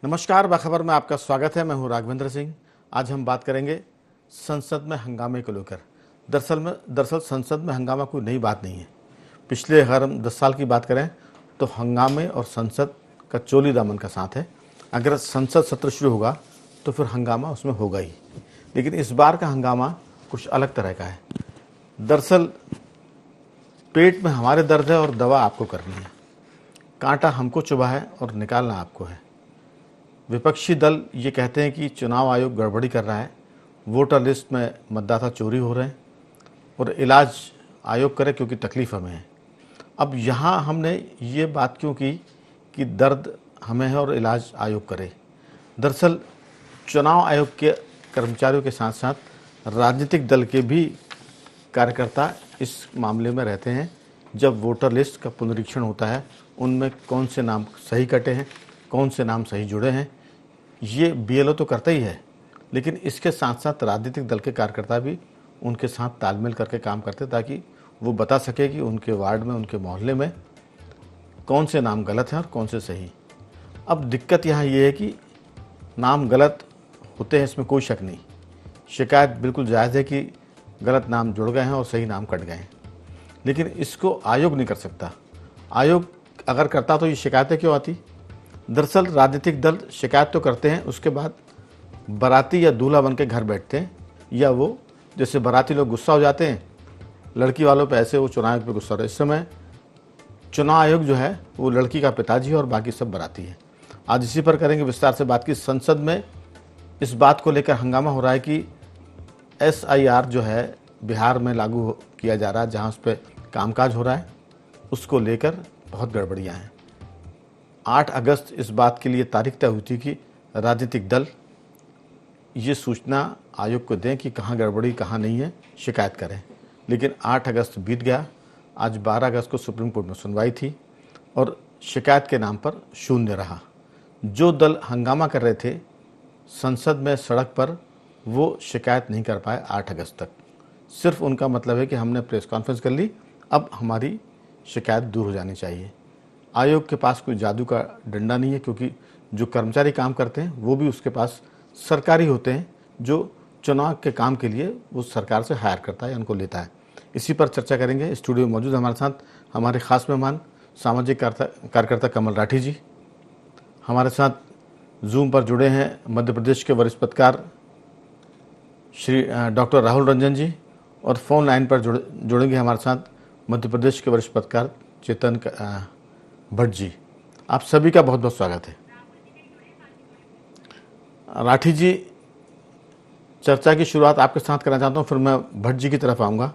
नमस्कार, बाखबर में आपका स्वागत है। मैं हूं राघवेंद्र सिंह। आज हम बात करेंगे संसद में हंगामे को लेकर। दरअसल संसद में हंगामा कोई नई बात नहीं है। पिछले अगर हम 10 साल की बात करें तो हंगामे और संसद का चोली दामन का साथ है। अगर संसद सत्र शुरू होगा तो फिर हंगामा उसमें होगा ही, लेकिन इस बार का हंगामा कुछ अलग तरह का है। दरअसल पेट में हमारे दर्द है और दवा आपको करनी है। कांटा हमको चुभा है और निकालना आपको है। विपक्षी दल ये कहते हैं कि चुनाव आयोग गड़बड़ी कर रहा है, वोटर लिस्ट में मतदाता चोरी हो रहे हैं और इलाज आयोग करे क्योंकि तकलीफ़ हमें है। अब यहाँ हमने ये बात क्यों की कि दर्द हमें है और इलाज आयोग करे। दरअसल चुनाव आयोग के कर्मचारियों के साथ साथ राजनीतिक दल के भी कार्यकर्ता इस मामले में रहते हैं। जब वोटर लिस्ट का पुनरीक्षण होता है, उनमें कौन से नाम सही कटे हैं, कौन से नाम सही जुड़े हैं, ये बीएलओ तो करता ही है, लेकिन इसके साथ साथ राजनीतिक दल के कार्यकर्ता भी उनके साथ तालमेल करके काम करते ताकि वो बता सके कि उनके वार्ड में, उनके मोहल्ले में कौन से नाम गलत हैं और कौन से सही। अब दिक्कत यहाँ ये है कि नाम गलत होते हैं, इसमें कोई शक नहीं। शिकायत बिल्कुल जायज़ है कि गलत नाम जुड़ गए हैं और सही नाम कट गए हैं, लेकिन इसको आयोग नहीं कर सकता। आयोग अगर करता तो ये शिकायतें क्यों आती। दरअसल राजनीतिक दल शिकायत तो करते हैं, उसके बाद बाराती या दूल्हा बन के घर बैठते हैं, या वो जैसे बाराती लोग गुस्सा हो जाते हैं लड़की वालों पे, ऐसे वो चुनाव आयोग पे गुस्सा हो रहे। इस समय चुनाव आयोग जो है वो लड़की का पिताजी है और बाकी सब बाराती है। आज इसी पर करेंगे विस्तार से बात की। संसद में इस बात को लेकर हंगामा हो रहा है कि SIR जो है बिहार में लागू किया जा रहा है, जहाँ उस पर कामकाज हो रहा है, उसको लेकर बहुत गड़बड़ियाँ हैं। 8 अगस्त इस बात के लिए तारीख तय हुई थी कि राजनीतिक दल ये सूचना आयोग को दें कि कहाँ गड़बड़ी कहाँ नहीं है, शिकायत करें। लेकिन 8 अगस्त बीत गया। आज 12 अगस्त को सुप्रीम कोर्ट में सुनवाई थी और शिकायत के नाम पर शून्य रहा। जो दल हंगामा कर रहे थे संसद में, सड़क पर, वो शिकायत नहीं कर पाए 8 अगस्त तक। सिर्फ उनका मतलब है कि हमने प्रेस कॉन्फ्रेंस कर ली, अब हमारी शिकायत दूर हो जानी चाहिए। आयोग के पास कोई जादू का डंडा नहीं है, क्योंकि जो कर्मचारी काम करते हैं वो भी उसके पास सरकारी होते हैं, जो चुनाव के काम के लिए वो सरकार से हायर करता है या उनको लेता है। इसी पर चर्चा करेंगे। स्टूडियो में मौजूद हमारे साथ हमारे खास मेहमान सामाजिक कार्यकर्ता कमल राठी जी। हमारे साथ जूम पर जुड़े हैं मध्य प्रदेश के वरिष्ठ पत्रकार श्री डॉक्टर राहुल रंजन जी, और फ़ोन लाइन पर जुड़ेंगे हमारे साथ मध्य प्रदेश के वरिष्ठ पत्रकार चेतन भट्ट जी। आप सभी का बहुत बहुत स्वागत है। राठी जी, चर्चा की शुरुआत आपके साथ करना चाहता हूँ, फिर मैं भट्ट जी की तरफ आऊँगा।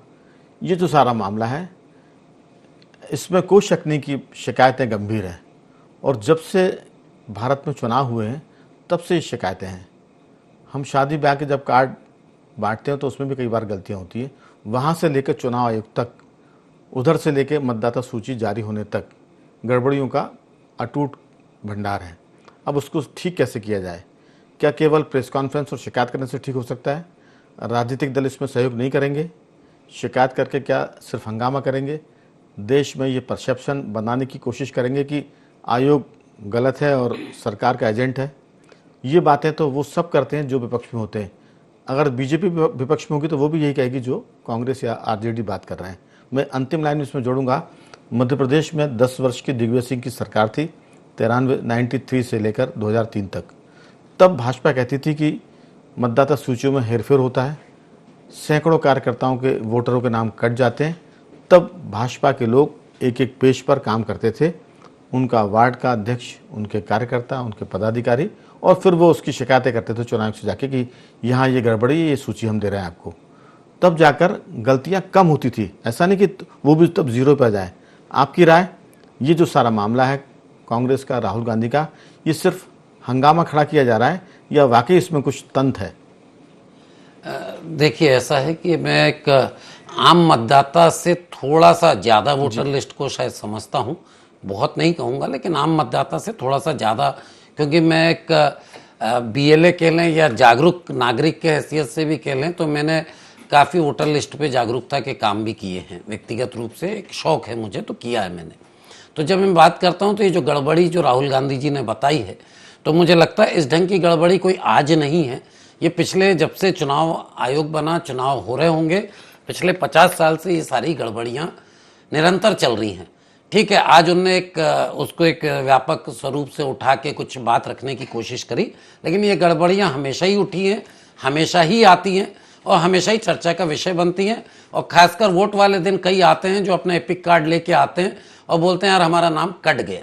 ये जो सारा मामला है, इसमें कोई शक नहीं कि शिकायतें गंभीर हैं, और जब से भारत में चुनाव हुए हैं तब से ये शिकायतें हैं। हम शादी ब्याह के जब कार्ड बांटते हैं तो उसमें भी कई बार गलतियाँ होती हैं। वहाँ से लेकर चुनाव आयोग तक, उधर से लेकर मतदाता सूची जारी होने तक गड़बड़ियों का अटूट भंडार है। अब उसको ठीक कैसे किया जाए? क्या केवल प्रेस कॉन्फ्रेंस और शिकायत करने से ठीक हो सकता है? राजनीतिक दल इसमें सहयोग नहीं करेंगे? शिकायत करके क्या सिर्फ हंगामा करेंगे? देश में ये परसेप्शन बनाने की कोशिश करेंगे कि आयोग गलत है और सरकार का एजेंट है? ये बातें तो वो सब करते हैं जो विपक्ष में होते हैं। अगर बीजेपी विपक्ष में होगी तो वो भी यही कहेगी जो कांग्रेस या आरजेडी बात कर रहे हैं। मैं अंतिम लाइन में इसमें जोड़ूंगा, मध्य प्रदेश में 10 वर्ष की दिग्विजय सिंह की सरकार थी, 93 से लेकर 2003 तक। तब भाजपा कहती थी कि मतदाता सूचियों में हेरफेर होता है, सैकड़ों कार्यकर्ताओं के, वोटरों के नाम कट जाते हैं। तब भाजपा के लोग एक एक पेज पर काम करते थे, उनका वार्ड का अध्यक्ष, उनके कार्यकर्ता, उनके पदाधिकारी, और फिर वो उसकी शिकायतें करते थे चुनाव से जाके कि यहाँ ये गड़बड़ी है, ये सूची हम दे रहे हैं आपको। तब जाकर गलतियाँ कम होती थी, ऐसा नहीं कि वो भी तब जीरो पर जाए। आपकी राय, ये जो सारा मामला है कांग्रेस का, राहुल गांधी का, ये सिर्फ हंगामा खड़ा किया जा रहा है या वाकई इसमें कुछ तंत्र है? देखिए, ऐसा है कि मैं एक आम मतदाता से थोड़ा सा ज़्यादा वोटर लिस्ट को शायद समझता हूँ, बहुत नहीं कहूँगा, लेकिन आम मतदाता से थोड़ा सा ज़्यादा, क्योंकि मैं एक BLA कह लें या जागरूक नागरिक के हैसियत से भी कह लें तो मैंने काफ़ी वोटर लिस्ट पे जागरूकता के काम भी किए हैं। व्यक्तिगत रूप से एक शौक़ है मुझे, तो किया है मैंने। तो जब मैं बात करता हूँ तो ये जो गड़बड़ी जो राहुल गांधी जी ने बताई है, तो मुझे लगता है इस ढंग की गड़बड़ी कोई आज नहीं है, ये पिछले जब से चुनाव आयोग बना, चुनाव हो रहे होंगे, पिछले 50 साल से ये सारी गड़बड़ियां निरंतर चल रही हैं। ठीक है, आज उनने उसको एक व्यापक स्वरूप से उठा के कुछ बात रखने की कोशिश करी, लेकिन ये गड़बड़ियां हमेशा ही उठी हैं, हमेशा ही आती हैं और हमेशा ही चर्चा का विषय बनती हैं। और खासकर वोट वाले दिन कई आते हैं जो अपने एपिक कार्ड लेके आते हैं और बोलते हैं यार हमारा नाम कट गया।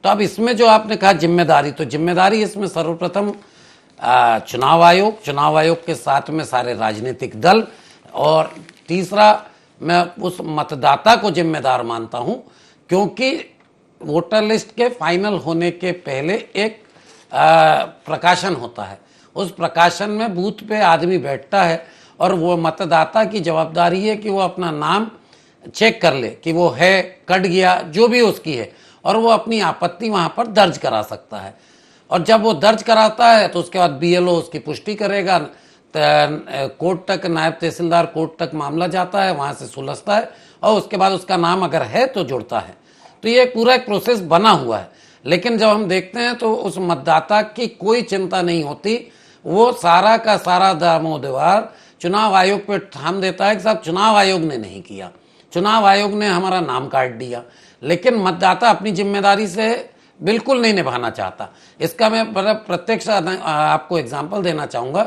तो अब इसमें जो आपने कहा जिम्मेदारी, तो जिम्मेदारी इसमें सर्वप्रथम चुनाव आयोग के साथ में सारे राजनीतिक दल, और तीसरा मैं उस मतदाता को जिम्मेदार मानता हूं, क्योंकि वोटर लिस्ट के फाइनल होने के पहले एक प्रकाशन होता है। उस प्रकाशन में बूथ पे आदमी बैठता है और वो मतदाता की जवाबदारी है कि वो अपना नाम चेक कर ले कि वो है, कट गया, जो भी उसकी है, और वो अपनी आपत्ति वहां पर दर्ज करा सकता है। और जब वो दर्ज कराता है तो उसके बाद बीएलओ उसकी पुष्टि करेगा, कोर्ट तक, नायब तहसीलदार कोर्ट तक मामला जाता है, वहां से सुलझता है और उसके बाद उसका नाम अगर है तो जुड़ता है। तो ये पूरा एक प्रोसेस बना हुआ है। लेकिन जब हम देखते हैं तो उस मतदाता की कोई चिंता नहीं होती, वो सारा का सारा दामोदर चुनाव आयोग पे थाम देता है कि साहब चुनाव आयोग ने नहीं किया, चुनाव आयोग ने हमारा नाम काट दिया। लेकिन मतदाता अपनी जिम्मेदारी से बिल्कुल नहीं निभाना चाहता। इसका मैं प्रत्यक्ष आपको एग्जाम्पल देना चाहूँगा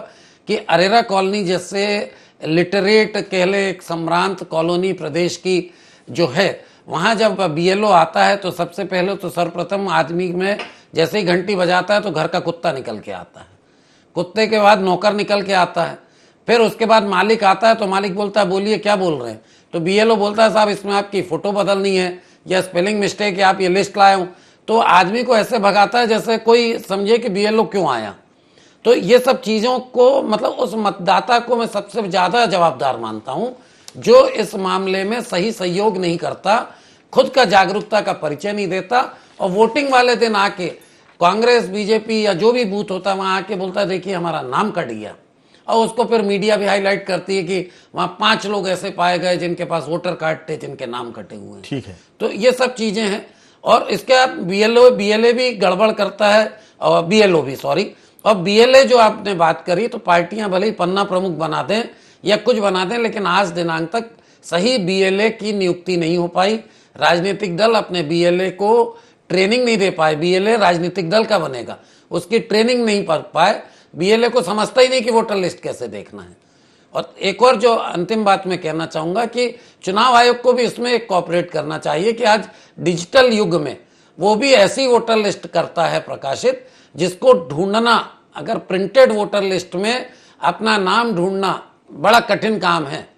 कि अरेरा कॉलोनी जैसे लिटरेट कह ले एक सम्रांत कॉलोनी प्रदेश की जो है, वहाँ जब बीएलओ आता है तो सबसे पहले तो सर्वप्रथम आदमी में जैसे ही घंटी बजाता है तो घर का कुत्ता निकल के आता है, कुत्ते के बाद नौकर निकल के आता है, फिर उसके बाद मालिक आता है तो मालिक बोलता है बोलिए क्या बोल रहे हैं, तो बीएलओ बोलता है साहब इसमें आपकी फ़ोटो बदलनी है या स्पेलिंग मिस्टेक है, आप ये लिस्ट लाए हो। तो आदमी को ऐसे भगाता है जैसे कोई समझे कि बीएलओ क्यों आया। तो ये सब चीज़ों को मतलब उस मतदाता को मैं सबसे ज़्यादा जवाबदार मानता हूं जो इस मामले में सही सहयोग नहीं करता, खुद का जागरूकता का परिचय नहीं देता और वोटिंग वाले दिन आके कांग्रेस, बीजेपी या जो भी बूथ होता है वहां आके बोलता है देखिए हमारा नाम कट गया, और उसको फिर मीडिया भी हाईलाइट करती है कि वहां 5 लोग ऐसे पाए गए जिनके पास वोटर कार्ड थे जिनके नाम कटे हुए हैं। ठीक है, तो ये सब चीजें हैं। और इसके बाद बीएलए भी गड़बड़ करता है, और बीएलओ भी सॉरी, और बीएलए जो आपने बात करी, तो पार्टियां भले ही पन्ना प्रमुख बना दें या कुछ बना दें, लेकिन आज दिनांक तक सही बीएलए की नियुक्ति नहीं हो पाई। राजनीतिक दल अपने बीएलए को ट्रेनिंग नहीं दे पाए। बीएलए राजनीतिक दल का बनेगा, उसकी ट्रेनिंग नहीं कर पाए, बीएलए को समझता ही नहीं कि वोटर लिस्ट कैसे देखना है। और एक और जो अंतिम बात मैं कहना चाहूंगा कि चुनाव आयोग को भी इसमें एक कोऑपरेट करना चाहिए कि आज डिजिटल युग में वो भी ऐसी वोटर लिस्ट करता है प्रकाशित जिसको ढूंढना, अगर प्रिंटेड वोटर लिस्ट में अपना नाम ढूंढना बड़ा कठिन काम है।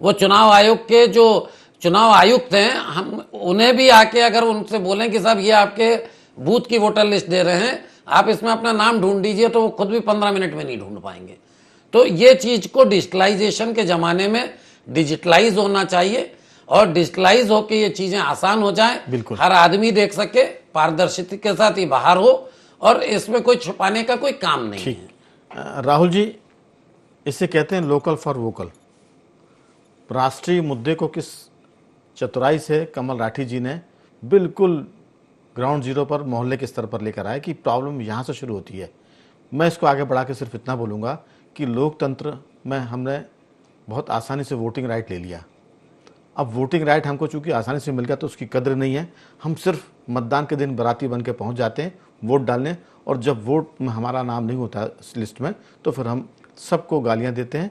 वो चुनाव आयोग के जो चुनाव आयुक्त हैं, हम उन्हें भी आके अगर उनसे बोलें कि साहब ये आपके बूथ की वोटर लिस्ट दे रहे हैं, आप इसमें अपना नाम ढूंढ दीजिए, तो वो खुद भी 15 मिनट में नहीं ढूंढ पाएंगे। तो ये चीज को डिजिटलाइजेशन के जमाने में डिजिटलाइज होना चाहिए और डिजिटलाइज होकर ये चीजें आसान हो जाएं, हर आदमी देख सके, पारदर्शिता के साथ ही बाहर हो, और इसमें कोई छुपाने का कोई काम नहीं है। राहुल जी, इसे कहते हैं लोकल फॉर वोकल। राष्ट्रीय मुद्दे को किस चतुराई से कमल राठी जी ने बिल्कुल ग्राउंड जीरो पर, मोहल्ले के स्तर पर लेकर आए कि प्रॉब्लम यहाँ से शुरू होती है। मैं इसको आगे बढ़ा के सिर्फ इतना बोलूँगा कि लोकतंत्र में हमने बहुत आसानी से वोटिंग राइट ले लिया। अब वोटिंग राइट हमको चूंकि आसानी से मिल गया तो उसकी कद्र नहीं है। हम सिर्फ मतदान के दिन बाराती बन के पहुँच जाते हैं वोट डालने, और जब वोट में हमारा नाम नहीं होता इस लिस्ट में तो फिर हम सबको गालियाँ देते हैं,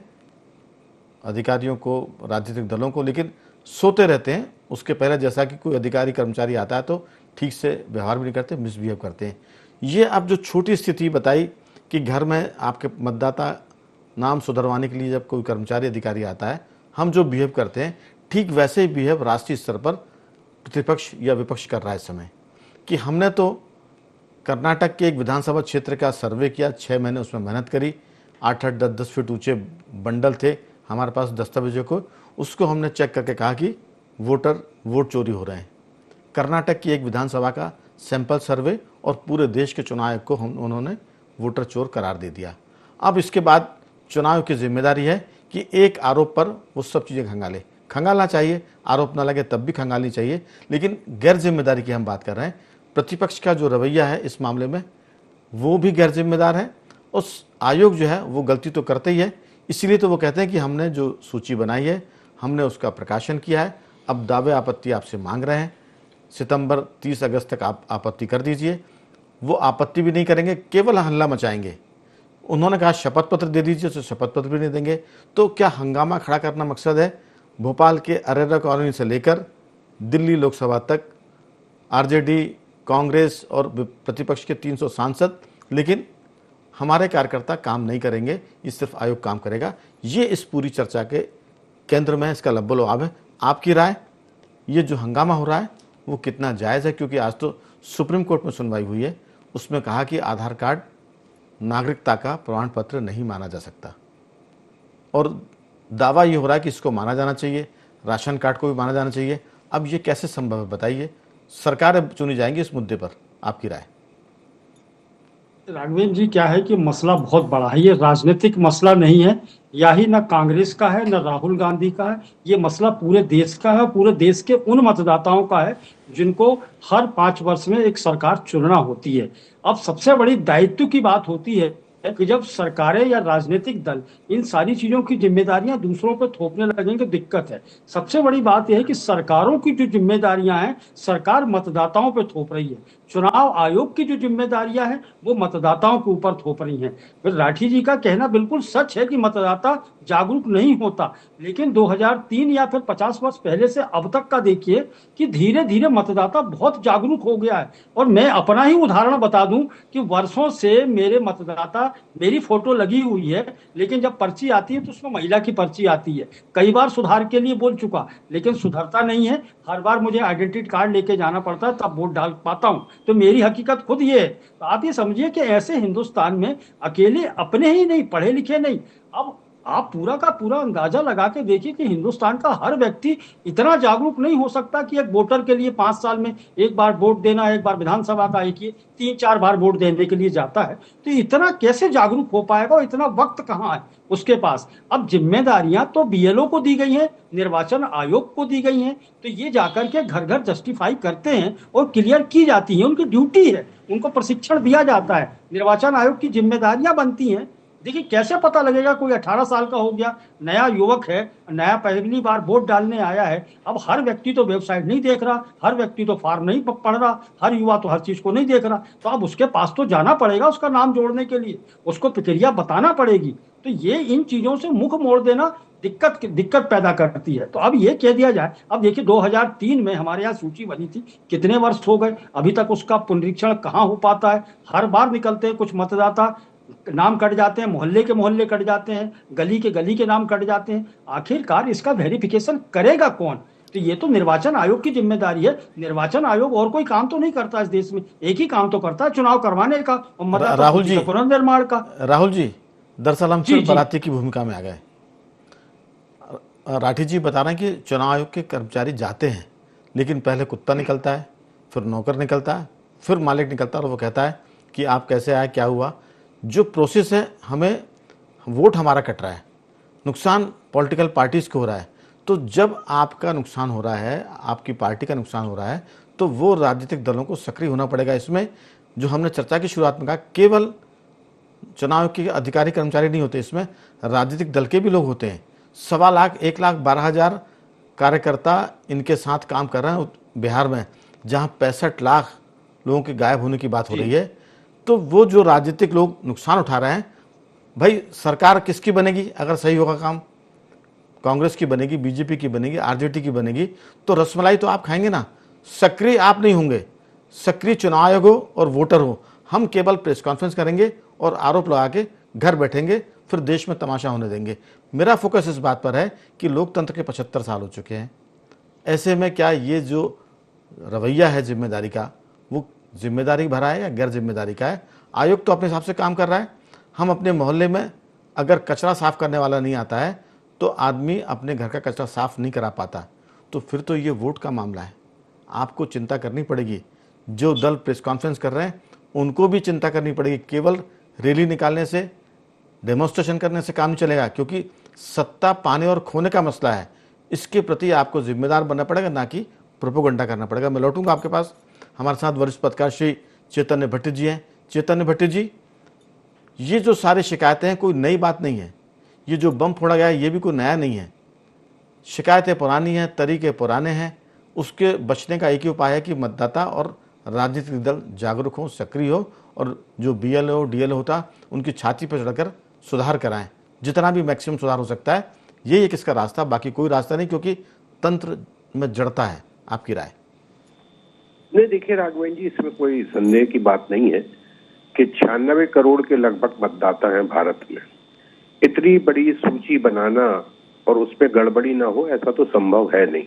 अधिकारियों को, राजनीतिक दलों को, लेकिन सोते रहते हैं। उसके पहले जैसा कि कोई अधिकारी कर्मचारी आता है तो ठीक से व्यवहार भी नहीं करते, मिसबिहेव करते हैं। ये अब जो छोटी स्थिति बताई कि घर में आपके मतदाता नाम सुधरवाने के लिए जब कोई कर्मचारी अधिकारी आता है, हम जो बिहेव करते हैं ठीक वैसे ही बिहेव राष्ट्रीय स्तर पर प्रतिपक्ष या विपक्ष कर रहा है इस समय। कि हमने तो कर्नाटक के एक विधानसभा क्षेत्र का सर्वे किया, 6 महीने उसमें मेहनत करी, 8-8, 10-10 फीट ऊंचे बंडल थे हमारे पास दस्तावेजों को, उसको हमने चेक करके कहा कि वोट चोरी हो रहे हैं। कर्नाटक की एक विधानसभा का सैंपल सर्वे और पूरे देश के चुनाव आयोग को उन्होंने वोटर चोर करार दे दिया। अब इसके बाद चुनाव की जिम्मेदारी है कि एक आरोप पर वो सब चीज़ें खंगालना चाहिए, आरोप ना लगे तब भी खंगालनी चाहिए, लेकिन गैर जिम्मेदारी की हम बात कर रहे हैं। प्रतिपक्ष का जो रवैया है इस मामले में वो भी गैर जिम्मेदार है। उस आयोग जो है वो गलती तो करते ही है, इसीलिए तो वो कहते हैं कि हमने जो सूची बनाई है हमने उसका प्रकाशन किया है, अब दावे आपत्ति आपसे मांग रहे हैं, सितंबर 30 अगस्त तक आप आपत्ति कर दीजिए। वो आपत्ति भी नहीं करेंगे, केवल हल्ला मचाएंगे। उन्होंने कहा शपथ पत्र दे दीजिए, तो शपथ पत्र भी नहीं देंगे। तो क्या हंगामा खड़ा करना मकसद है? भोपाल के अरेरा कॉलोनी से लेकर दिल्ली लोकसभा तक आरजेडी, कांग्रेस और प्रतिपक्ष के 300 सांसद, लेकिन हमारे कार्यकर्ता काम नहीं करेंगे, ये सिर्फ आयोग काम करेगा। ये इस पूरी चर्चा के केंद्र में इसका लब्बो-लुआब है। आपकी राय, ये जो हंगामा हो रहा है वो कितना जायज़ है? क्योंकि आज तो सुप्रीम कोर्ट में सुनवाई हुई है, उसमें कहा कि आधार कार्ड नागरिकता का प्रमाण पत्र नहीं माना जा सकता, और दावा ये हो रहा है कि इसको माना जाना चाहिए, राशन कार्ड को भी माना जाना चाहिए। अब ये कैसे संभव है बताइए? सरकारें चुनी जाएंगी इस मुद्दे पर, आपकी राय? राघवेंद्र जी, क्या है कि मसला बहुत बड़ा है। ये राजनीतिक मसला नहीं है, या ही न कांग्रेस का है न राहुल गांधी का है। ये मसला पूरे देश का है, पूरे देश के उन मतदाताओं का है जिनको हर 5 वर्ष में एक सरकार चुनना होती है। अब सबसे बड़ी दायित्व की बात होती है कि जब सरकारें या राजनीतिक दल इन सारी चीजों की जिम्मेदारियां दूसरों पर थोपने लगेंगे तो दिक्कत है। सबसे बड़ी बात यह है कि सरकारों की जो जिम्मेदारियां हैं सरकार मतदाताओं पर थोप रही है। चुनाव आयोग की जो जिम्मेदारियां हैं वो मतदाताओं के ऊपर थोप रही हैं। फिर राठी जी का कहना बिल्कुल सच है कि मतदाता जागरूक नहीं होता, लेकिन 2003 या फिर 50 वर्ष पहले से अब तक का देखिए कि धीरे धीरे मतदाता बहुत जागरूक हो गया है। और मैं अपना ही उदाहरण बता दूं कि वर्षों से मेरे मतदाता, मेरी फोटो लगी हुई है, लेकिन जब पर्ची आती है तो उसमें महिला की पर्ची आती है। कई बार सुधार के लिए बोल चुका, लेकिन सुधरता नहीं है। हर बार मुझे आइडेंटिटी कार्ड लेके जाना पड़ता है, तब वोट डाल पाता हूं। तो मेरी हकीकत खुद ये है। तो आप ये समझिए कि ऐसे हिंदुस्तान में अकेले अपने ही नहीं, पढ़े लिखे नहीं, अब आप पूरा का पूरा अंदाजा लगा के देखिए कि हिंदुस्तान का हर व्यक्ति इतना जागरूक नहीं हो सकता कि एक वोटर के लिए 5 साल में एक बार वोट देना, एक बार विधानसभा का, एक 3-4 बार वोट देने के लिए जाता है। तो इतना कैसे जागरूक हो पाएगा और इतना वक्त कहाँ है उसके पास? अब जिम्मेदारियां तो बीएलओ को दी गई हैं, निर्वाचन आयोग को दी गई हैं, तो ये जाकर के घर घर जस्टिफाई करते हैं और क्लियर की जाती है। उनकी ड्यूटी है, उनको प्रशिक्षण दिया जाता है, निर्वाचन आयोग की जिम्मेदारियां बनती हैं। देखिए कैसे पता लगेगा? कोई 18 साल का हो गया, नया युवक है, नया पहली बार वोट डालने आया है। अब हर व्यक्ति तो वेबसाइट नहीं देख रहा, हर व्यक्ति तो फॉर्म नहीं पढ़ रहा, हर युवा तो हर चीज को नहीं देख रहा। तो अब उसके पास तो जाना पड़ेगा उसका नाम जोड़ने के लिए, उसको प्रक्रिया बताना पड़ेगी। तो ये इन चीजों से मुख मोड़ देना दिक्कत पैदा करती है। तो अब ये कह दिया जाए, अब देखिए 2003 में हमारे यहाँ सूची बनी थी, कितने वर्ष हो गए, अभी तक उसका पुनरीक्षण कहाँ हो पाता है? हर बार निकलते हैं कुछ मतदाता, नाम कट जाते हैं, मोहल्ले के मोहल्ले कट जाते हैं, गली के नाम कट जाते हैं। आखिरकार इसका वेरिफिकेशन करेगा कौन? तो ये तो निर्वाचन आयोग की जिम्मेदारी है। निर्वाचन आयोग और कोई काम तो नहीं करता इस देश में, एक ही काम तो करता है, चुनाव करवाने का और राहुल जी, पुनर्निर्माण का। राहुल जी, दरअसल हम सिर्फ बराती की भूमिका में आ गए। राठी जी बता रहे हैं कि चुनाव आयोग के कर्मचारी जाते हैं, लेकिन पहले कुत्ता निकलता है, फिर नौकर निकलता है, फिर मालिक निकलता है और वो कहता है कि आप कैसे आए, क्या हुआ। जो प्रोसेस है, हमें वोट हमारा कट रहा है, नुकसान पॉलिटिकल पार्टीज को हो रहा है। तो जब आपका नुकसान हो रहा है, आपकी पार्टी का नुकसान हो रहा है, तो वो राजनीतिक दलों को सक्रिय होना पड़ेगा। इसमें जो हमने चर्चा की शुरुआत में कहा, केवल चुनाव के अधिकारी कर्मचारी नहीं होते, इसमें राजनीतिक दल के भी लोग होते हैं। 1.25 लाख 1,12,000 कार्यकर्ता इनके साथ काम कर रहे हैं बिहार में, जहां 65 लाख लोगों के गायब होने की बात हो रही है। तो वो जो राजनीतिक लोग नुकसान उठा रहे हैं, भाई सरकार किसकी बनेगी अगर सही होगा काम? कांग्रेस की बनेगी, बीजेपी की बनेगी, आरजेडी की बनेगी। तो रसमलाई तो आप खाएंगे ना, सक्रिय आप नहीं होंगे। सक्रिय चुनाव आयोग हो और वोटर हो, हम केवल प्रेस कॉन्फ्रेंस करेंगे और आरोप लगा के घर बैठेंगे, फिर देश में तमाशा होने देंगे। मेरा फोकस इस बात पर है कि लोकतंत्र के 75 साल हो चुके हैं। ऐसे में क्या ये जो रवैया है जिम्मेदारी का, वो जिम्मेदारी भरा है या गैर जिम्मेदारी का है? आयोग तो अपने हिसाब से काम कर रहा है। हम अपने मोहल्ले में अगर कचरा साफ करने वाला नहीं आता है तो आदमी अपने घर का कचरा साफ नहीं करा पाता, तो फिर तो ये वोट का मामला है। आपको चिंता करनी पड़ेगी। जो दल प्रेस कॉन्फ्रेंस कर रहे हैं उनको भी चिंता करनी पड़ेगी। केवल रैली निकालने से, डेमोन्स्ट्रेशन करने से काम नहीं चलेगा, क्योंकि सत्ता पाने और खोने का मसला है। इसके प्रति आपको जिम्मेदार बनना पड़ेगा, ना कि प्रोपोगंडा करना पड़ेगा। मैं लौटूंगा आपके पास। हमारे साथ वरिष्ठ पत्रकार श्री चैतन्य भट्टी जी हैं। चैतन्य भट्टी जी, ये जो सारी शिकायतें हैं कोई नई बात नहीं है। ये जो बम फोड़ा गया है ये भी कोई नया नहीं है। शिकायतें पुरानी हैं, तरीके पुराने हैं। उसके बचने का एक ही उपाय है कि मतदाता और राजनीतिक दल जागरूक हों, सक्रिय हो और जो बीएलओ डीएलओ होता उनकी छाती पर चढ़कर सुधार कराएं। जितना भी मैक्सिमम सुधार हो सकता है यही एक इसका रास्ता, बाकी कोई रास्ता नहीं, क्योंकि तंत्र में जड़ता है। आपकी राय? नहीं, देखिए राघवेंद्र जी, इसमें कोई संदेह की बात नहीं है कि 96 करोड़ के लगभग मतदाता हैं भारत में। इतनी बड़ी सूची बनाना और उसमें गड़बड़ी ना हो ऐसा तो संभव है नहीं।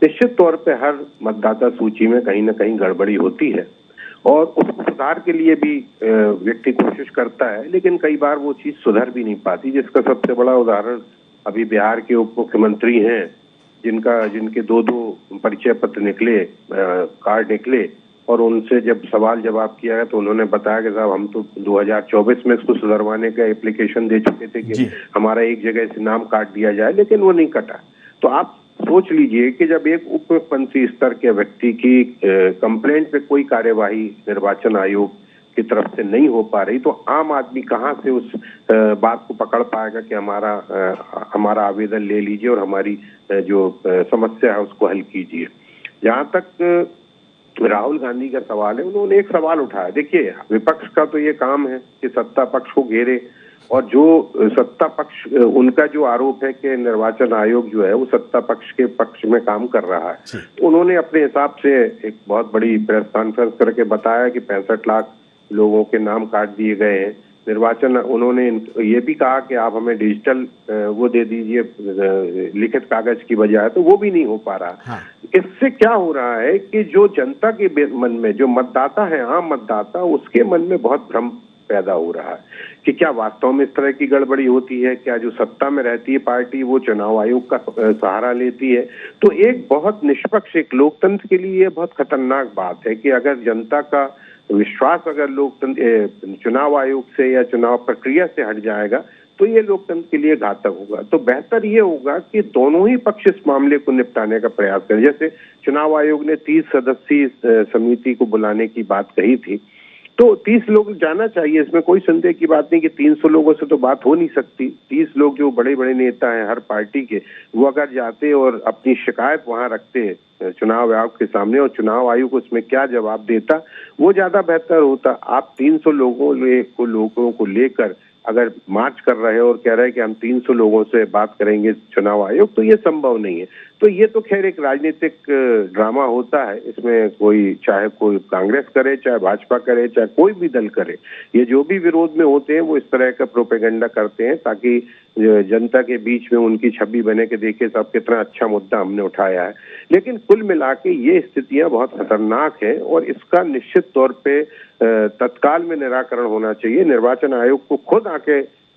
निश्चित तौर पे हर मतदाता सूची में कहीं ना कहीं गड़बड़ी होती है और उस सुधार के लिए भी व्यक्ति कोशिश करता है, लेकिन कई बार वो चीज सुधर भी नहीं पाती। जिसका सबसे बड़ा उदाहरण अभी बिहार के उप मुख्यमंत्री हैं, जिनके दो परिचय पत्र निकले, कार्ड निकले, और उनसे जब सवाल जवाब किया है तो उन्होंने बताया कि साहब हम तो 2024 में इसको सुधरवाने का एप्लीकेशन दे चुके थे कि हमारा एक जगह से नाम काट दिया जाए, लेकिन वो नहीं कटा। तो आप सोच लीजिए कि जब एक उप मुख्यमंत्री स्तर के व्यक्ति की कंप्लेंट पे कोई कार्यवाही निर्वाचन आयोग की तरफ से नहीं हो पा रही, तो आम आदमी कहां से उस बात को पकड़ पाएगा कि हमारा आवेदन ले लीजिए और हमारी जो समस्या है उसको हल कीजिए। जहां तक राहुल गांधी का सवाल है, उन्होंने एक सवाल उठाया। देखिए, विपक्ष का तो ये काम है कि सत्ता पक्ष को घेरे, और जो सत्ता पक्ष, उनका जो आरोप है कि निर्वाचन आयोग जो है वो सत्ता पक्ष के पक्ष में काम कर रहा है। उन्होंने अपने हिसाब से एक बहुत बड़ी प्रेस कॉन्फ्रेंस करके बताया कि 65 लाख लोगों के नाम काट दिए गए हैं। निर्वाचन, उन्होंने ये भी कहा कि आप हमें डिजिटल वो दे दीजिए लिखित कागज की बजाय, तो वो भी नहीं हो पा रहा। हाँ। इससे क्या हो रहा है कि जो जनता के मन में, जो मतदाता है, आम मतदाता, उसके मन में बहुत भ्रम पैदा हो रहा है कि क्या वास्तव में इस तरह की गड़बड़ी होती है, क्या जो सत्ता में रहती है पार्टी वो चुनाव आयोग का सहारा लेती है। तो एक बहुत निष्पक्ष, एक लोकतंत्र के लिए बहुत खतरनाक बात है कि अगर जनता का विश्वास अगर लोकतंत्र चुनाव आयोग से या चुनाव प्रक्रिया से हट जाएगा तो ये लोकतंत्र के लिए घातक होगा। तो बेहतर ये होगा कि दोनों ही पक्ष इस मामले को निपटाने का प्रयास करें। जैसे चुनाव आयोग ने 30 सदस्यीय समिति को बुलाने की बात कही थी, तो 30 लोग जाना चाहिए, इसमें कोई संदेह की बात नहीं कि 300 लोगों से तो बात हो नहीं सकती। 30 लोग जो बड़े बड़े नेता हैं हर पार्टी के, वो अगर जाते और अपनी शिकायत वहां रखते चुनाव आयोग के सामने और चुनाव आयोग उसमें क्या जवाब देता, वो ज्यादा बेहतर होता। आप 300 लोगों को लेकर अगर मार्च कर रहे हैं और कह रहे हैं कि हम 300 लोगों से बात करेंगे चुनाव आयोग, तो ये संभव नहीं है। तो ये तो खैर एक राजनीतिक ड्रामा होता है, इसमें चाहे कोई कांग्रेस करे, चाहे भाजपा करे, चाहे कोई भी दल करे, ये जो भी विरोध में होते हैं वो इस तरह का प्रोपेगेंडा करते हैं ताकि जनता के बीच में उनकी छवि बने के देखे सब कितना अच्छा मुद्दा हमने उठाया है। लेकिन कुल मिला के ये स्थितियां बहुत खतरनाक है और इसका निश्चित तौर पे तत्काल में निराकरण होना चाहिए। निर्वाचन आयोग को खुद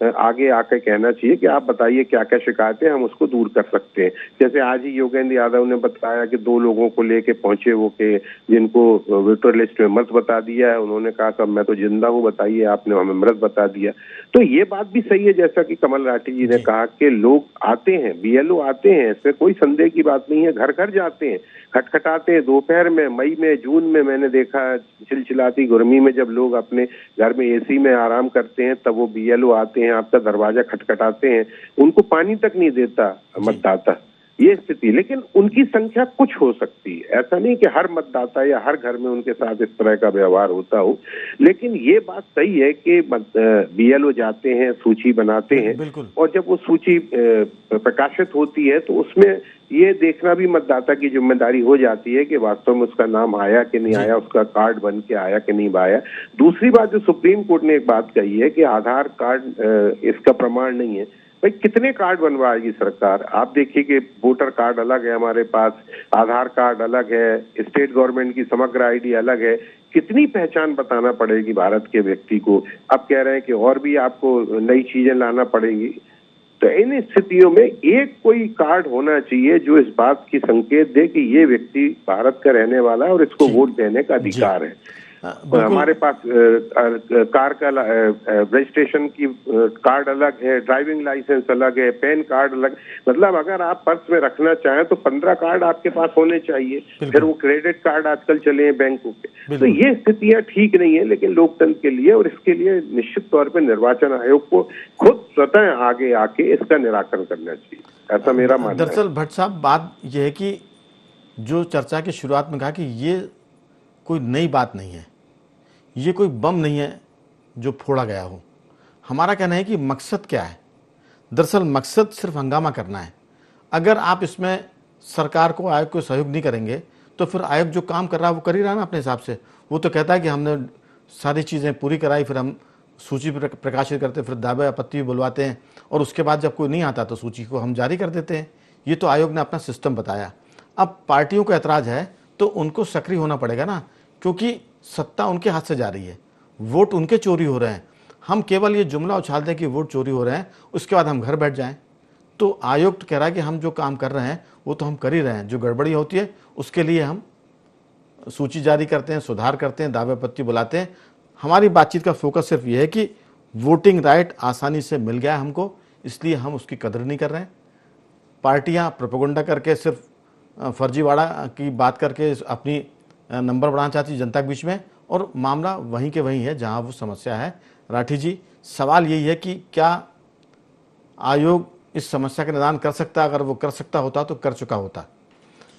आगे आके कहना चाहिए कि आप बताइए क्या क्या शिकायतें, हम उसको दूर कर सकते हैं। जैसे आज ही योगेंद्र यादव ने बताया कि 2 लोगों को लेके पहुंचे वो के जिनको वोटर लिस्ट में मृत बता दिया है, उन्होंने कहा साहब मैं तो जिंदा हूं, बताइए आपने हमें मृत बता दिया। तो ये बात भी सही है जैसा कि कमल राठी जी ने कहा कि लोग आते हैं, बीएलओ आते हैं, इसमें कोई संदेह की बात नहीं है, घर घर जाते हैं, खटखटाते हैं। दोपहर में, मई में, जून में मैंने देखा चिलचिलाती गर्मी में जब लोग अपने घर में एसी में आराम करते हैं तब वो बीएलओ आते हैं, आपका दरवाजा खटखटाते हैं, उनको पानी तक नहीं देता मतदाता। ये स्थिति, लेकिन उनकी संख्या कुछ हो सकती है, ऐसा नहीं कि हर मतदाता या हर घर में उनके साथ इस तरह का व्यवहार होता हो। लेकिन ये बात सही है कि बीएलओ जाते हैं, सूची बनाते हैं और जब वो सूची प्रकाशित होती है तो उसमें ये देखना भी मतदाता की जिम्मेदारी हो जाती है कि वास्तव में उसका नाम आया कि नहीं आया, उसका कार्ड बन के आया कि नहीं आया। दूसरी बात, जो सुप्रीम कोर्ट ने एक बात कही है कि आधार कार्ड इसका प्रमाण नहीं है। भाई कितने कार्ड बनवाएगी सरकार? आप देखिए कि वोटर कार्ड अलग है हमारे पास, आधार कार्ड अलग है, स्टेट गवर्नमेंट की समग्र आईडी अलग है, कितनी पहचान बताना पड़ेगी भारत के व्यक्ति को। अब कह रहे हैं कि और भी आपको नई चीजें लाना पड़ेगी। तो इन स्थितियों में एक कोई कार्ड होना चाहिए जो इस बात की संकेत दे कि ये व्यक्ति भारत का रहने वाला है और इसको वोट देने का अधिकार है। हमारे पास कार का रजिस्ट्रेशन की कार्ड अलग है, ड्राइविंग लाइसेंस अलग है, पैन कार्ड अलग। मतलब अगर आप पर्स में रखना चाहें तो 15 कार्ड आपके पास होने चाहिए। फिर वो क्रेडिट कार्ड आजकल चले हैं बैंकों के। तो ये स्थितियां ठीक नहीं है लेकिन लोकतंत्र के लिए, और इसके लिए निश्चित तौर पर निर्वाचन आयोग को खुद स्वतः आगे आके इसका निराकरण करना चाहिए, ऐसा मेरा मानना है। दरअसल भट्ट साहब, बात यह है कि जो चर्चा की शुरुआत में कहा कि ये कोई नई बात नहीं है, ये कोई बम नहीं है जो फोड़ा गया हो। हमारा कहना है कि मकसद क्या है। दरअसल मकसद सिर्फ हंगामा करना है। अगर आप इसमें सरकार को, आयोग को सहयोग नहीं करेंगे तो फिर आयोग जो काम कर रहा है वो कर ही रहा ना अपने हिसाब से। वो तो कहता है कि हमने सारी चीज़ें पूरी कराई, फिर हम सूची प्रकाशित करते, फिर दावे आपत्ति भी बुलवाते हैं, और उसके बाद जब कोई नहीं आता तो सूची को हम जारी कर देते हैं। ये तो आयोग ने अपना सिस्टम बताया। अब पार्टियों को ऐतराज़ है तो उनको सक्रिय होना पड़ेगा ना, क्योंकि सत्ता उनके हाथ से जा रही है, वोट उनके चोरी हो रहे हैं। हम केवल ये जुमला उछाल दें कि वोट चोरी हो रहे हैं, उसके बाद हम घर बैठ जाएं। तो आयोग तो कह रहा है कि हम जो काम कर रहे हैं वो तो हम कर ही रहे हैं। जो गड़बड़ी होती है उसके लिए हम सूची जारी करते हैं, सुधार करते हैं, दावे आपत्ति बुलाते हैं। हमारी बातचीत का फोकस सिर्फ ये है कि वोटिंग राइट आसानी से मिल गया है हमको, इसलिए हम उसकी कदर नहीं कर रहे हैं। पार्टियां प्रोपेगेंडा करके, सिर्फ फर्जीवाड़ा की बात करके अपनी नंबर बढ़ाना चाहती जनता के बीच में, और मामला वहीं के वहीं है जहां वो समस्या है। राठी जी, सवाल यही है कि क्या आयोग इस समस्या का निदान कर सकता? अगर वो कर सकता होता तो कर चुका होता।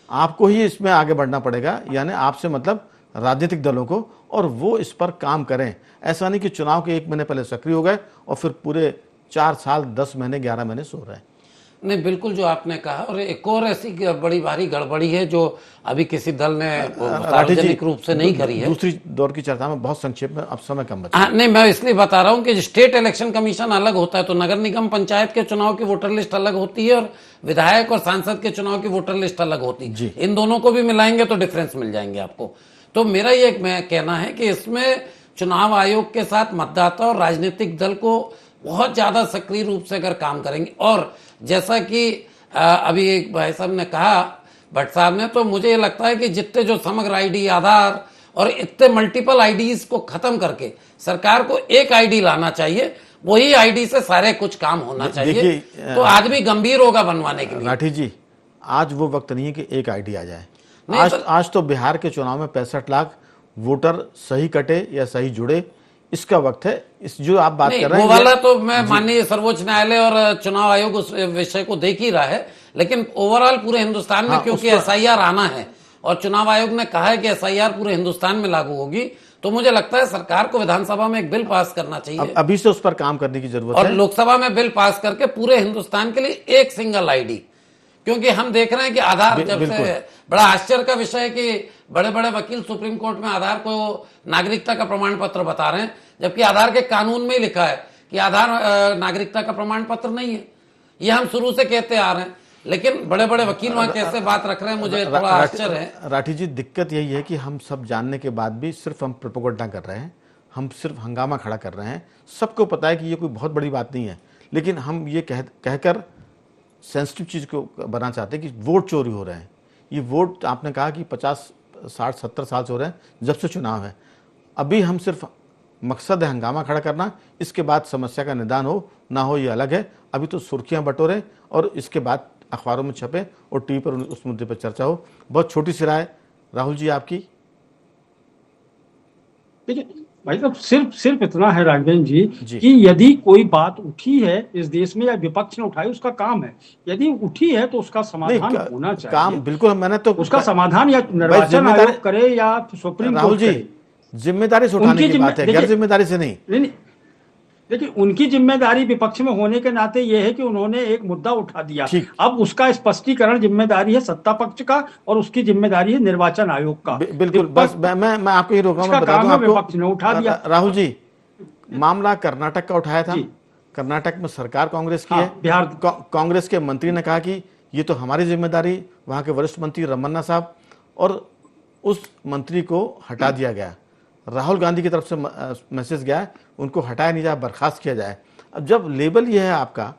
आपको ही इसमें आगे बढ़ना पड़ेगा, यानी आपसे मतलब राजनीतिक दलों को, और वो इस पर काम करें। ऐसा नहीं कि चुनाव के 1 महीने पहले सक्रिय हो गए और फिर पूरे 4 साल 10 महीने 11 महीने सो रहे हैं। नहीं, बिल्कुल जो आपने कहा। और एक और ऐसी बड़ी भारी गड़बड़ी है जो अभी किसी दल ने सार्वजनिक रूप से नहीं करी है। दूसरी दौर की चर्चा में बहुत संक्षेप में, अब समय कम बचा। नहीं, मैं इसलिए बता रहा हूं कि स्टेट इलेक्शन कमीशन अलग होता है, तो नगर निगम पंचायत के चुनाव की वोटर लिस्ट अलग होती है, और विधायक और सांसद के चुनाव की वोटर लिस्ट अलग होती है। इन दोनों को भी मिलाएंगे तो डिफरेंस मिल जाएंगे आपको। तो मेरा ये कहना है कि इसमें चुनाव आयोग के साथ मतदाता और राजनीतिक दल को बहुत ज्यादा सक्रिय रूप से अगर काम करेंगे, और जैसा कि अभी एक भाई साहब ने कहा, भट्ट साहब ने, तो मुझे ये लगता है कि जितने जो समग्र आईडी, आधार और इतने मल्टीपल आईडीज को खत्म करके सरकार को एक आईडी लाना चाहिए। वही आईडी से सारे कुछ काम होना चाहिए, तो आदमी गंभीर होगा बनवाने के लिए। राठी जी, आज वो वक्त नहीं है कि एक आईडी आ जाए। नहीं, आज तो बिहार के चुनाव में 65 लाख वोटर सही कटे या सही जुड़े, इसका वक्त है। इस जो आप बात कर रहे हैं, वो वाला तो मैं माननीय सर्वोच्च न्यायालय और चुनाव आयोग उस विषय को देख ही रहा है, लेकिन ओवरऑल पूरे हिंदुस्तान में, क्योंकि एसआईआर आना है और चुनाव आयोग ने कहा है कि एसआईआर पूरे हिंदुस्तान में लागू होगी, तो मुझे लगता है सरकार को विधानसभा में एक बिल पास करना चाहिए। अभी से उस पर काम करने की जरूरत है, और लोकसभा में बिल पास करके पूरे हिंदुस्तान के लिए एक सिंगल आईडी। क्योंकि हम देख रहे हैं कि आधार, जब से बड़ा आश्चर्य का विषय है कि बड़े बड़े वकील सुप्रीम कोर्ट में आधार को नागरिकता का प्रमाण पत्र बता रहे हैं, जबकि आधार के कानून में ही लिखा है कि आधार नागरिकता का प्रमाण पत्र नहीं है। ये हम शुरू से कहते आ रहे हैं, लेकिन बड़े बड़े वकील वहां कैसे बात रख रहे हैं, मुझे थोड़ा आश्चर्य है। राठी जी, दिक्कत यही है कि हम सब जानने के बाद भी सिर्फ हम प्रोपेगेंडा कर रहे हैं, हम सिर्फ हंगामा खड़ा कर रहे हैं। सबको पता है कि ये कोई बहुत बड़ी बात नहीं है, लेकिन हम ये कहकर सेंसिटिव चीज़ को बनाना चाहते हैं कि वोट चोरी हो रहे हैं। ये वोट, आपने कहा कि 50, 60, 70 साल से हो रहे हैं जब से चुनाव है। अभी हम सिर्फ मकसद है हंगामा खड़ा करना, इसके बाद समस्या का निदान हो ना हो ये अलग है। अभी तो सुर्खियां बटोरें और इसके बाद अखबारों में छपे और टीवी पर उस मुद्दे पर चर्चा हो। बहुत छोटी सी राय राहुल जी आपकी। देखिए भाई साहब, सिर्फ इतना है राघवेंद्र जी कि यदि कोई बात उठी है इस देश में या विपक्ष ने उठाई, उसका काम है, यदि उठी है तो उसका समाधान होना चाहिए। काम बिल्कुल, मैंने तो उसका समाधान या निर्वाचन आयोग करे या सुप्रीम कोर्ट करे। जिम्मेदारी से उठाने की बात है, गैर जिम्मेदारी से नहीं। देखिए, उनकी जिम्मेदारी विपक्ष में होने के नाते यह है कि उन्होंने एक मुद्दा उठा दिया। अब उसका स्पष्टीकरण जिम्मेदारी है सत्ता पक्ष का और उसकी जिम्मेदारी है निर्वाचन आयोग का। बिल्कुल, बस मैं आपको ही रोक रहा हूं, मैं बता दूं आपको, विपक्ष ने उठा दिया। राहुल जी, मामला कर्नाटक का उठाया था। कर्नाटक में सरकार कांग्रेस की है। बिहार कांग्रेस के मंत्री ने कहा कि ये तो हमारी जिम्मेदारी, वहां के वरिष्ठ मंत्री रमन्ना साहब, और उस मंत्री को हटा दिया गया। राहुल गांधी की तरफ से मैसेज गया, उनको हटाया नहीं जाए, बर्खास्त किया जाए। अब जब लेबल ये है आपका,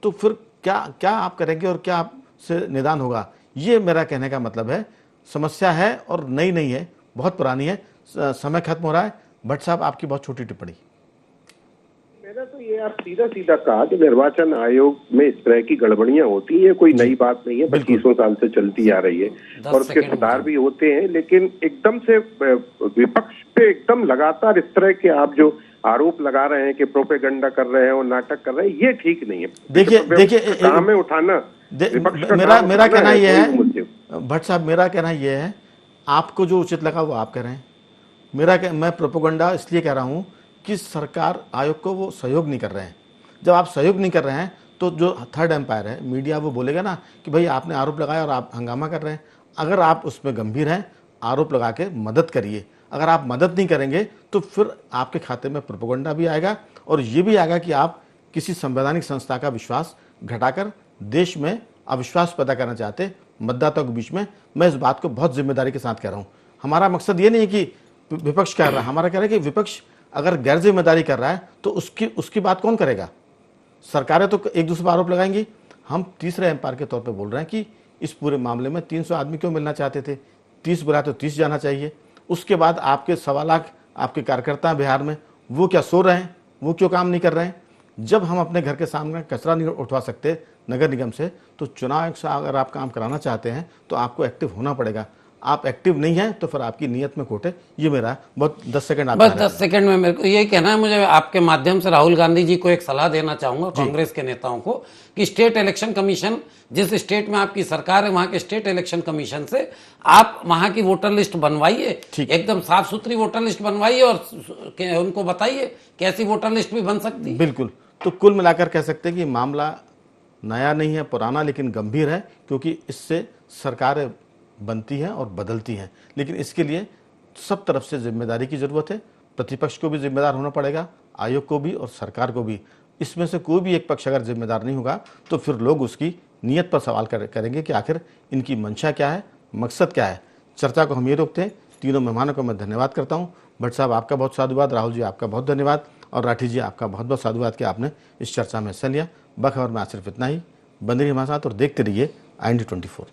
तो फिर क्या आप करेंगे और क्या आपसे निदान होगा? ये मेरा कहने का मतलब है। समस्या है और नई नहीं है, बहुत पुरानी है। समय खत्म हो रहा है। भट्ट साहब, आपकी बहुत छोटी टिप्पणी। मैंने तो ये आप सीधा सीधा कहा कि निर्वाचन आयोग में इस तरह की गड़बड़ियां होती हैं, कोई नई बात नहीं है, 25 साल से चलती आ रही है और उसके सुधार भी होते हैं। लेकिन एकदम से विपक्ष पे एकदम लगातार इस तरह के आप जो आरोप लगा रहे हैं कि प्रोपेगेंडा कर रहे हैं और नाटक कर रहे हैं, ये ठीक नहीं है। देखिए काम है उठाना, मेरा कहना यह है भट्ट साहब, मेरा कहना यह है, आपको जो उचित लगा वो आप कह रहे हैं। मैं प्रोपेगेंडा इसलिए कह रहा हूं कि सरकार आयोग को वो सहयोग नहीं कर रहे हैं। जब आप सहयोग नहीं कर रहे हैं तो जो थर्ड एम्पायर है मीडिया, वो बोलेगा ना कि भाई आपने आरोप लगाया और आप हंगामा कर रहे हैं। अगर आप उसमें गंभीर हैं, आरोप लगा के मदद करिए। अगर आप मदद नहीं करेंगे तो फिर आपके खाते में प्रोपेगेंडा भी आएगा और ये भी आएगा कि आप किसी संवैधानिक संस्था का विश्वास घटाकर देश में अविश्वास पैदा करना चाहते मतदाताओं के बीच में। मैं इस बात को बहुत जिम्मेदारी के साथ कह रहा हूँ। हमारा मकसद ये नहीं है कि विपक्ष कह रहा है, हमारा कह रहा है कि विपक्ष अगर गैर जिम्मेदारी कर रहा है तो उसकी बात कौन करेगा? सरकारें तो एक दूसरे पर आरोप लगाएंगी। हम तीसरे एम्पायर के तौर पे बोल रहे हैं कि इस पूरे मामले में 300 आदमी क्यों मिलना चाहते थे? 30 बुलाए तो 30 जाना चाहिए। उसके बाद आपके 1.25 लाख आपके कार्यकर्ता हैं बिहार में, वो क्या सो रहे हैं? वो क्यों काम नहीं कर रहे हैं? जब हम अपने घर के सामने कचरा नहीं उठवा सकते नगर निगम से, तो चुनाव आयोग से अगर आप काम कराना चाहते हैं तो आपको एक्टिव होना पड़ेगा। आप एक्टिव नहीं हैं तो फिर आपकी नीयत में खोटे। ये मेरा बहुत 10 सेकंड आप बस 10 सेकंड में मेरे को यही कहना है। मुझे आपके माध्यम से राहुल गांधी जी को एक सलाह देना चाहूंगा, कांग्रेस के नेताओं को, कि स्टेट इलेक्शन कमीशन, जिस स्टेट में आपकी सरकार है वहां के स्टेट इलेक्शन कमीशन से आप वहां की वोटर लिस्ट बनवाइए, एकदम साफ सुथरी वोटर लिस्ट बनवाइए और उनको बताइए कि ऐसी वोटर लिस्ट भी बन सकती है। बिल्कुल। तो कुल मिलाकर कह सकते हैं कि मामला नया नहीं है, पुराना, लेकिन गंभीर है, क्योंकि इससे सरकारें बनती हैं और बदलती हैं। लेकिन इसके लिए सब तरफ से जिम्मेदारी की जरूरत है। प्रतिपक्ष को भी जिम्मेदार होना पड़ेगा, आयोग को भी और सरकार को भी। इसमें से कोई भी एक पक्ष अगर जिम्मेदार नहीं होगा तो फिर लोग उसकी नीयत पर सवाल करेंगे कि आखिर इनकी मंशा क्या है, मकसद क्या है। चर्चा को हम ये रोकते हैं। तीनों मेहमानों को मैं धन्यवाद करता हूँ। भट्ट साहब, आपका बहुत साधुवाद। राहुल जी, आपका बहुत धन्यवाद। और राठी जी, आपका बहुत बहुत साधुवाद कि आपने इस चर्चा में हिस्सा लिया। बखबर में आज सिर्फ इतना ही। बंदे रहिए हमारे साथ और देखते रहिए IND 24।